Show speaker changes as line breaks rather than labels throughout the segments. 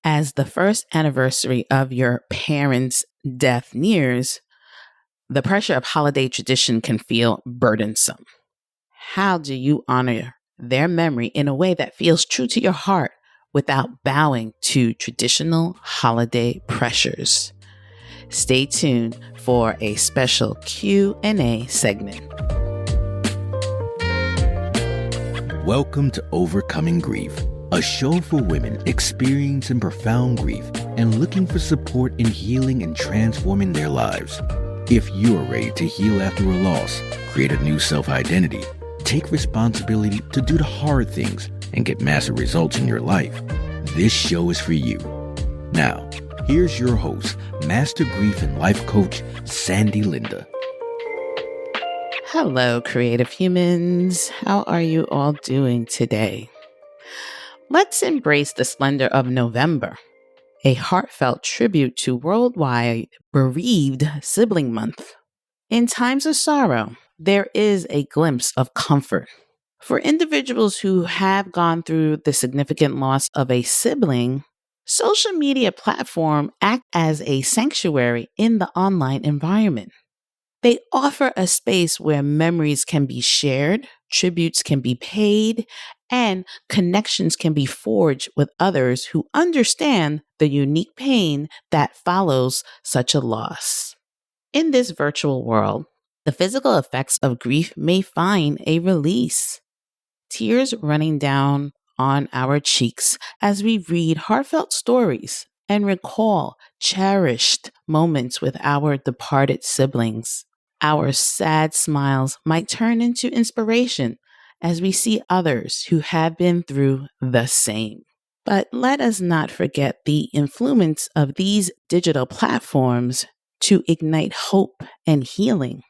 As the first anniversary of your parents' death nears, the pressure of holiday tradition can feel burdensome. How do you honor their memory in a way that feels true to your heart without bowing to traditional holiday pressures? Stay tuned for a special Q&A segment.
Welcome to Overcoming Grief, a show for women experiencing profound grief and looking for support in healing and transforming their lives. If you are ready to heal after a loss, create a new self-identity, take responsibility to do the hard things, and get massive results in your life, this show is for you. Now, here's your host, Master Grief and Life Coach, Sandy Linda.
Hello, creative humans. How are you all doing today? Let's embrace the splendor of November, a heartfelt tribute to Worldwide Bereaved Sibling Month. In times of sorrow, there is a glimpse of comfort. For individuals who have gone through the significant loss of a sibling, social media platforms act as a sanctuary in the online environment. They offer a space where memories can be shared, tributes can be paid, and connections can be forged with others who understand the unique pain that follows such a loss. In this virtual world, the physical effects of grief may find a release. Tears running down on our cheeks as we read heartfelt stories and recall cherished moments with our departed siblings. Our sad smiles might turn into inspiration as we see others who have been through the same. But let us not forget the influence of these digital platforms to ignite hope and healing.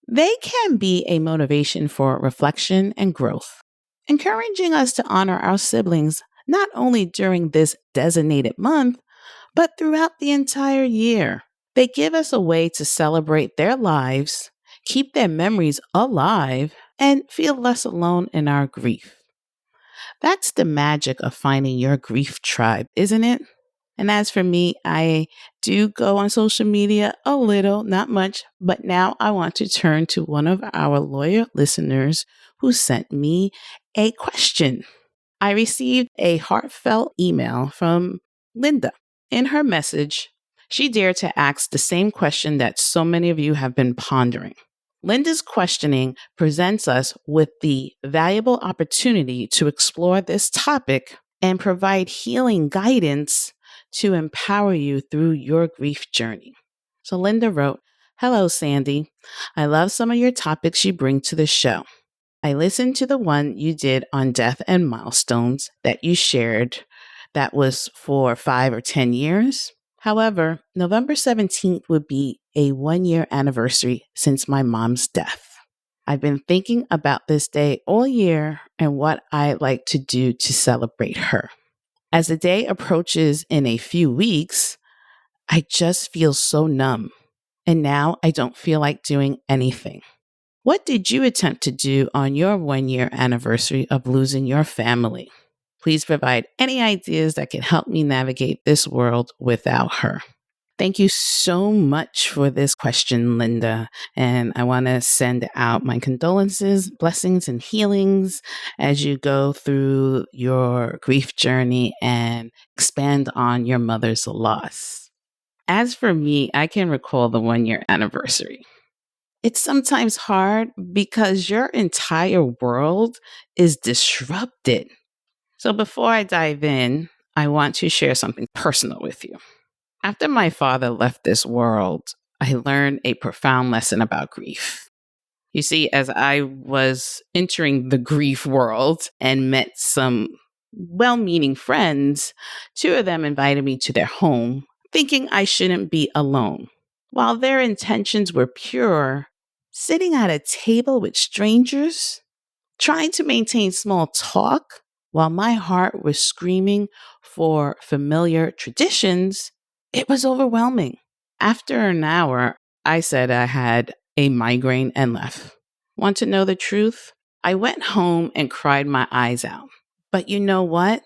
They can be a motivation for reflection and growth, encouraging us to honor our siblings not only during this designated month, but throughout the entire year. They give us a way to celebrate their lives, keep their memories alive, and feel less alone in our grief. That's the magic of finding your grief tribe, isn't it? And as for me, I do go on social media a little, not much, but now I want to turn to one of our loyal listeners who sent me a question. I received a heartfelt email from Linda. In her message, she dared to ask the same question that so many of you have been pondering. Linda's questioning presents us with the valuable opportunity to explore this topic and provide healing guidance to empower you through your grief journey. So Linda wrote, "Hello, Sandy. I love some of your topics you bring to the show. I listened to the one you did on death and milestones that you shared that was for 5 or 10 years. However, November 17th would be a 1-year anniversary since my mom's death. I've been thinking about this day all year and what I'd like to do to celebrate her. As the day approaches in a few weeks, I just feel so numb, and now I don't feel like doing anything. What did you attempt to do on your 1-year anniversary of losing your family? Please provide any ideas that can help me navigate this world without her." Thank you so much for this question, Linda. And I want to send out my condolences, blessings, and healings as you go through your grief journey and expand on your mother's loss. As for me, I can recall the 1-year anniversary. It's sometimes hard because your entire world is disrupted. So before I dive in, I want to share something personal with you. After my father left this world, I learned a profound lesson about grief. You see, as I was entering the grief world and met some well-meaning friends, 2 of them invited me to their home, thinking I shouldn't be alone. While their intentions were pure, sitting at a table with strangers, trying to maintain small talk, while my heart was screaming for familiar traditions, it was overwhelming. After an hour, I said I had a migraine and left. Want to know the truth? I went home and cried my eyes out. But you know what?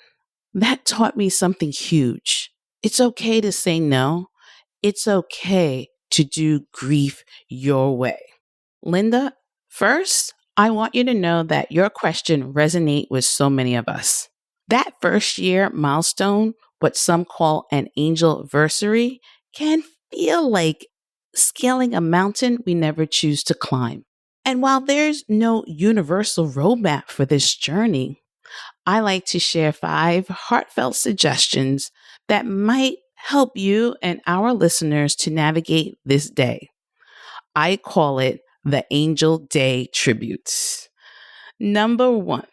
That taught me something huge. It's okay to say no. It's okay to do grief your way. Linda, first, I want you to know that your question resonates with so many of us. That first year milestone, what some call an angel versary, can feel like scaling a mountain we never choose to climb. And while there's no universal roadmap for this journey, I like to share 5 heartfelt suggestions that might help you and our listeners to navigate this day. I call it the Angel Day Tributes. Number 1,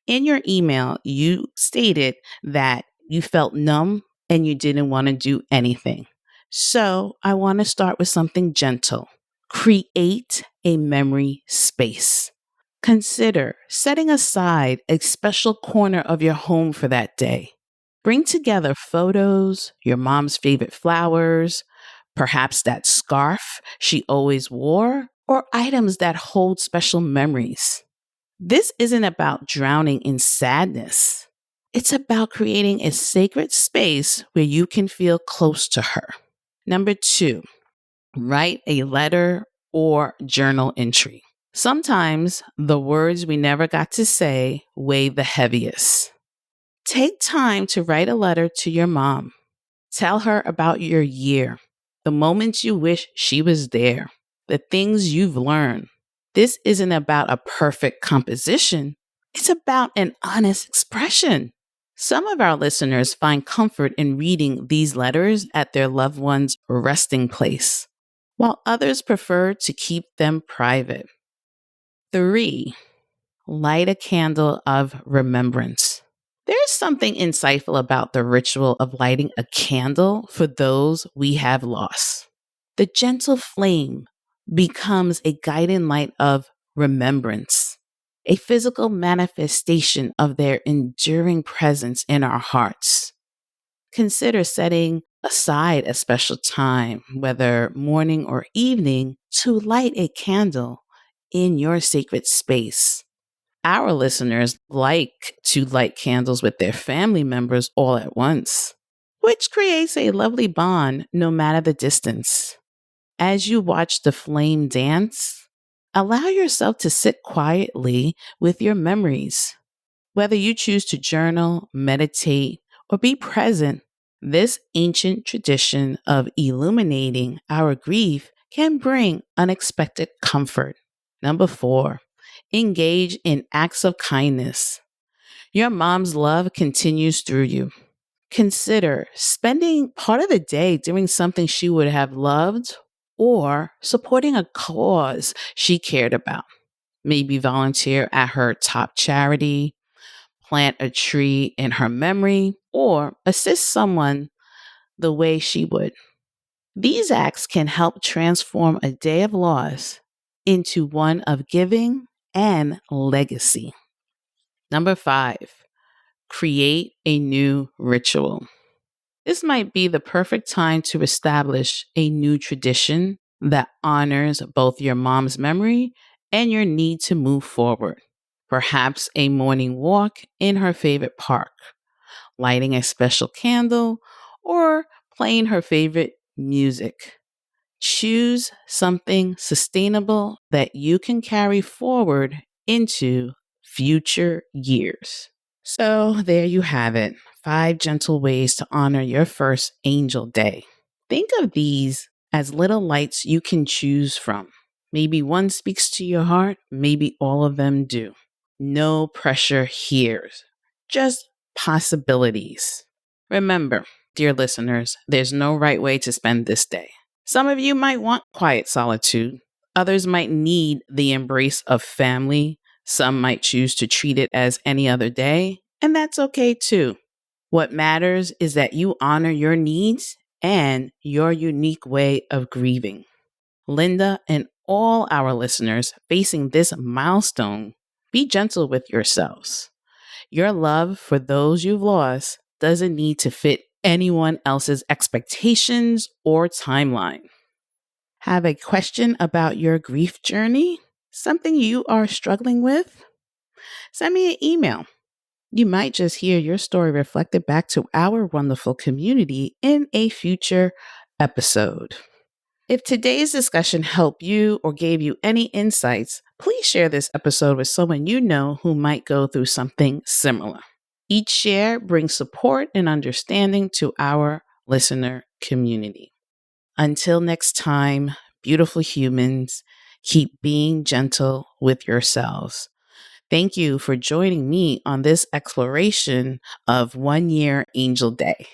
in your email, you stated that you felt numb and you didn't want to do anything. So I want to start with something gentle. Create a memory space. Consider setting aside a special corner of your home for that day. Bring together photos, your mom's favorite flowers, perhaps that scarf she always wore, or items that hold special memories. This isn't about drowning in sadness. It's about creating a sacred space where you can feel close to her. Number 2, write a letter or journal entry. Sometimes the words we never got to say weigh the heaviest. Take time to write a letter to your mom. Tell her about your year, the moments you wish she was there, the things you've learned. This isn't about a perfect composition, it's about an honest expression. Some of our listeners find comfort in reading these letters at their loved one's resting place, while others prefer to keep them private. 3, light a candle of remembrance. There's something insightful about the ritual of lighting a candle for those we have lost. The gentle flame becomes a guiding light of remembrance, a physical manifestation of their enduring presence in our hearts. Consider setting aside a special time, whether morning or evening, to light a candle in your sacred space. Our listeners like to light candles with their family members all at once, which creates a lovely bond no matter the distance. As you watch the flame dance, allow yourself to sit quietly with your memories. Whether you choose to journal, meditate, or be present, this ancient tradition of illuminating our grief can bring unexpected comfort. Number 4, engage in acts of kindness. Your mom's love continues through you. Consider spending part of the day doing something she would have loved or supporting a cause she cared about. Maybe volunteer at her top charity, plant a tree in her memory, or assist someone the way she would. These acts can help transform a day of loss into one of giving and legacy. Number 5, create a new ritual. This might be the perfect time to establish a new tradition that honors both your mom's memory and your need to move forward. Perhaps a morning walk in her favorite park, lighting a special candle, or playing her favorite music. Choose something sustainable that you can carry forward into future years. So, there you have it, 5 gentle ways to honor your first angel day. Think of these as little lights you can choose from. Maybe one speaks to your heart, maybe all of them do. No pressure here, just possibilities. Remember, dear listeners, there's no right way to spend this day. Some of you might want quiet solitude. Others might need the embrace of family. Some might choose to treat it as any other day, and that's okay too. What matters is that you honor your needs and your unique way of grieving. Linda and all our listeners facing this milestone, be gentle with yourselves. Your love for those you've lost doesn't need to fit anyone else's expectations or timeline. Have a question about your grief journey? Something you are struggling with? Send me an email. You might just hear your story reflected back to our wonderful community in a future episode. If today's discussion helped you or gave you any insights, please share this episode with someone you know who might go through something similar. Each share brings support and understanding to our listener community. Until next time, beautiful humans, keep being gentle with yourselves. Thank you for joining me on this exploration of 1 year Angel Day.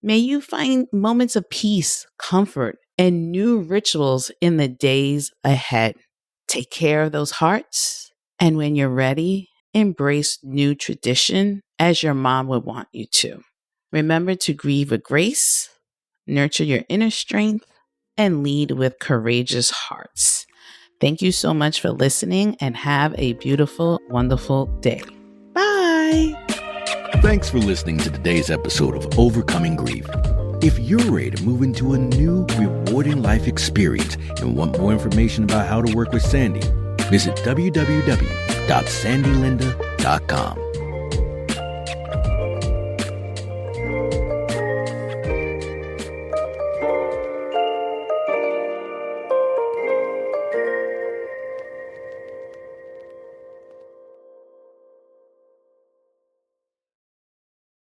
May you find moments of peace, comfort, and new rituals in the days ahead. Take care of those hearts, and when you're ready, embrace new tradition as your mom would want you to. Remember to grieve with grace, nurture your inner strength, and lead with courageous hearts. Thank you so much for listening and have a beautiful, wonderful day. Bye.
Thanks for listening to today's episode of Overcoming Grief. If you're ready to move into a new, rewarding life experience and want more information about how to work with Sandy, visit www.sandylinda.com.